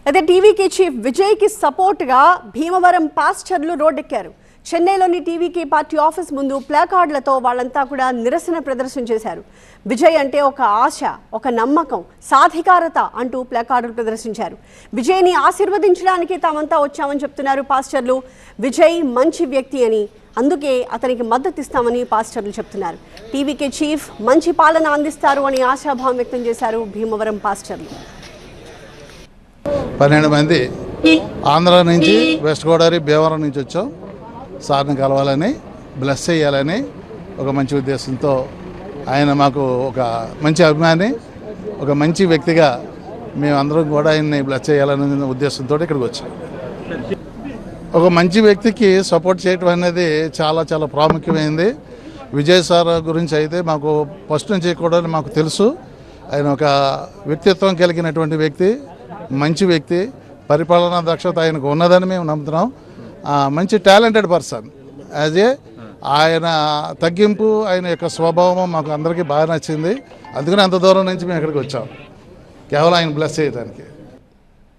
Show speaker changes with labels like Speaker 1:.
Speaker 1: అయితే టీవీకి చీఫ్ విజయ్కి సపోర్ట్గా భీమవరం పాస్టర్లు రోడ్డెక్కారు. చెన్నైలోని టీవీకి పార్టీ ఆఫీస్ ముందు ప్లాకార్డులతో వాళ్ళంతా కూడా నిరసన ప్రదర్శన చేశారు. విజయ్ అంటే ఒక ఆశ, ఒక నమ్మకం, సాధికారత అంటూ ప్లాకార్డులు ప్రదర్శించారు. విజయ్ని ఆశీర్వదించడానికి తామంతా వచ్చామని చెప్తున్నారు పాస్టర్లు. విజయ్ మంచి వ్యక్తి అని, అందుకే అతనికి మద్దతు ఇస్తామని పాస్టర్లు చెప్తున్నారు. టీవీకే చీఫ్ మంచి పాలన అందిస్తారు అని ఆశాభావం వ్యక్తం చేశారు భీమవరం పాస్టర్లు.
Speaker 2: 12 మంది ఆంధ్ర నుంచి, వెస్ట్ గోదావరి, భీమవరం నుంచి వచ్చాం. సార్ని కలవాలని, బ్లెస్ చేయాలని ఒక మంచి ఉద్దేశంతో, ఆయన మాకు ఒక మంచి అభిమాని, ఒక మంచి వ్యక్తిగా మేమందరం కూడా ఆయన్ని బ్లెస్ చేయాలనే ఉద్దేశంతో ఇక్కడికి వచ్చాం. ఒక మంచి వ్యక్తికి సపోర్ట్ చేయడం అనేది చాలా చాలా ప్రాముఖ్యమైనది. విజయ్ సార్ గురించి అయితే మాకు ఫస్ట్ నుంచి కూడా మాకు తెలుసు. ఆయన ఒక వ్యక్తిత్వం కలిగినటువంటి వ్యక్తి, మంచి వ్యక్తి, పరిపాలనా దక్షత ఆయనకు ఉన్నదని మేము నమ్ముతున్నాం. మంచి టాలెంటెడ్ పర్సన్. యాజ్ ఏ ఆయన తగ్గింపు, ఆయన యొక్క స్వభావం మాకు అందరికీ బాగా నచ్చింది. అందుకని అంత దూరం నుంచి మేము ఇక్కడికి వచ్చాం కేవలం ఆయన బ్లెస్ చేయడానికి.